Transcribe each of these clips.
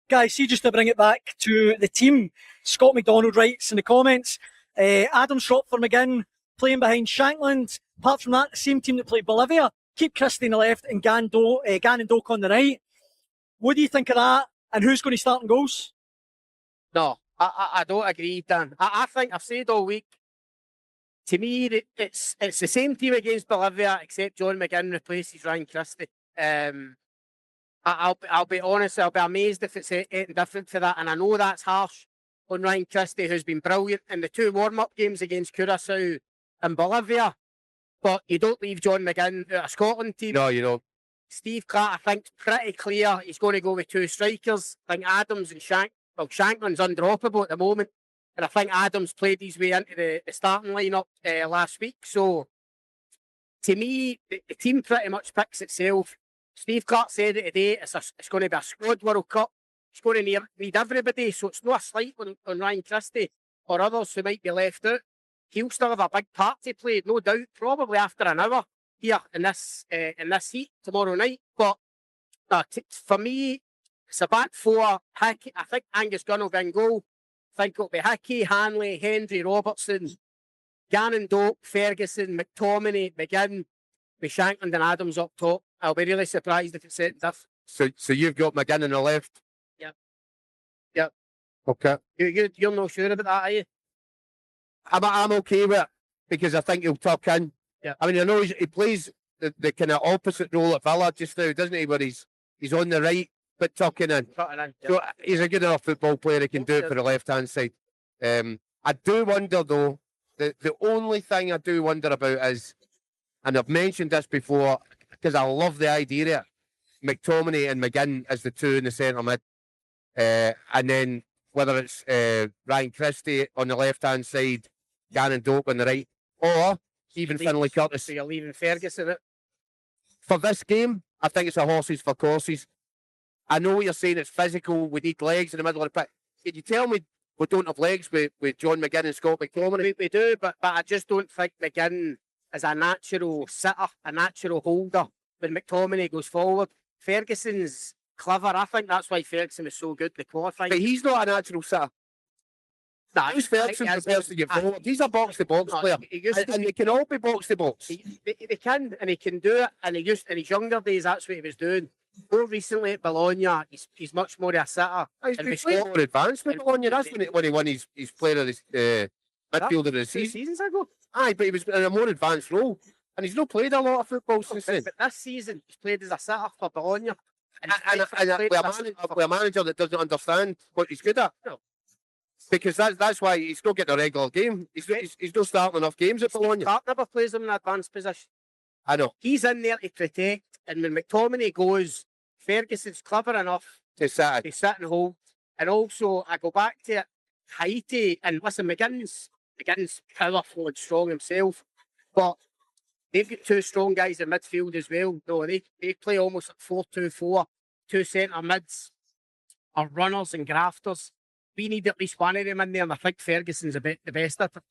Guys, see, just to bring it back to the team, Scott McDonald writes in the comments, Adam Shropper McGinn playing behind Shankland. Apart from that, the same team that played Bolivia, keep Christie on the left and Gannon Doak on the right. What do you think of that? And who's going to start in goals? No, I don't agree, Dan. I think I've said all week, to me, it's the same team against Bolivia, except John McGinn replaces Ryan Christie. I'll be honest, I'll be amazed if it's anything different for that. And I know that's harsh on Ryan Christie, who's been brilliant in the 2 warm-up games against Curacao and Bolivia. But you don't leave John McGinn out of Scotland team. No, you don't. Steve Clarke, I think, pretty clear he's going to go with 2 strikers. I think Adams and Shankland's undroppable at the moment. And I think Adams played his way into the starting lineup last week. So, to me, the team pretty much picks itself. Steve Clarke said it today, it's going to be a squad World Cup. It's going to need everybody, so it's not a slight on Ryan Christie or others who might be left out. He'll still have a big part to play, no doubt, probably after an hour here in this heat tomorrow night. But for me, it's a back 4. Hickey, I think Angus Gunn will be in goal. I think it'll be Hickey, Hanley, Hendry, Robertson, Gannon Doak, Ferguson, McTominay, McGinn, with Shankland and Adams up top. I'll be really surprised if it's it different. So you've got McGinn on the left? Yep. Okay. You're not sure about that, are you? I'm okay with it because I think he'll tuck in. Yeah. I mean, I know he plays the kind of opposite role at Villa just now, doesn't he? Where he's on the right but tucking in. Yeah. So he's a good enough football player. He can do it for the left-hand side. I do wonder, though, the only thing I do wonder about is, and I've mentioned this before, because I love the idea of McTominay and McGinn as the 2 in the centre mid. And then whether it's Ryan Christie on the left-hand side, Gannon Doak on the right, or even Finlay Curtis. So you're leaving Ferguson out? For this game, I think it's a horses for courses. I know you're saying it's physical, we need legs in the middle of the pitch. Can you tell me we don't have legs with John McGinn and Scott McTominay? We do, but I just don't think McGinn is a natural sitter, a natural holder when McTominay goes forward. Ferguson's clever. I think that's why Ferguson was so good the qualifying. But he's not a natural sitter. How's Ferguson prepares to get forward? He's a box-to-box player. And they can all be box-to-box. They can, and he can do it. And in his younger days, that's what he was doing. More recently at Bologna, he's much more a sitter. He's playing more advanced with Bologna. That's when he won his player of the midfielder of the season. 2 seasons ago. Aye, but he was in a more advanced role. And he's not played a lot of football since then. But this season, he's played as a sitter for Bologna. And with a manager that doesn't understand what he's good at. No. Because that's why he's not getting a regular game. He's not starting enough games at Bologna. Clarke never plays him in an advanced position. I know. He's in there to protect, and when McTominay goes, Ferguson's clever enough to sit and hold. And also, I go back to it, Haiti, and listen, McGinn's powerful and strong himself, but they've got 2 strong guys in midfield as well. No, they play almost like 4-2-4. 2 centre mids are runners and grafters. We need at least one of them in there, and I think Ferguson's the best at it.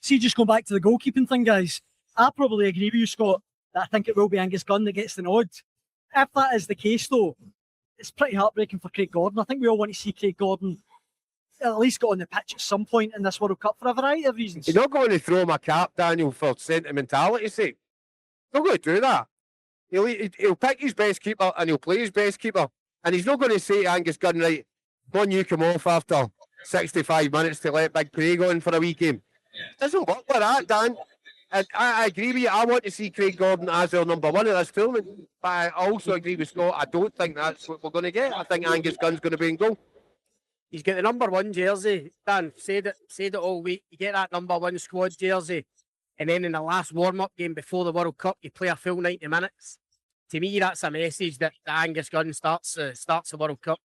See, just going back to the goalkeeping thing, guys, I probably agree with you, Scott, that I think it will be Angus Gunn that gets the nod. If that is the case, though, it's pretty heartbreaking for Craig Gordon. I think we all want to see Craig Gordon at least get on the pitch at some point in this World Cup for a variety of reasons. You're not going to throw him a cap, Daniel, for sentimentality's sake. Not going to do that. He'll pick his best keeper and he'll play his best keeper. And he's not going to say to Angus Gunn, right, come on, you come off after 65 minutes to let Big Craig on for a wee game. It doesn't work like that, Dan. And I agree with you. I want to see Craig Gordon as our number 1 of this tournament. But I also agree with Scott. I don't think that's what we're going to get. I think Angus Gunn's going to be in goal. He's got the number 1 jersey. Dan, said it all week. You get that number 1 squad jersey, and then in the last warm-up game before the World Cup, you play a full 90 minutes. To me, that's a message that Angus Gunn starts the World Cup.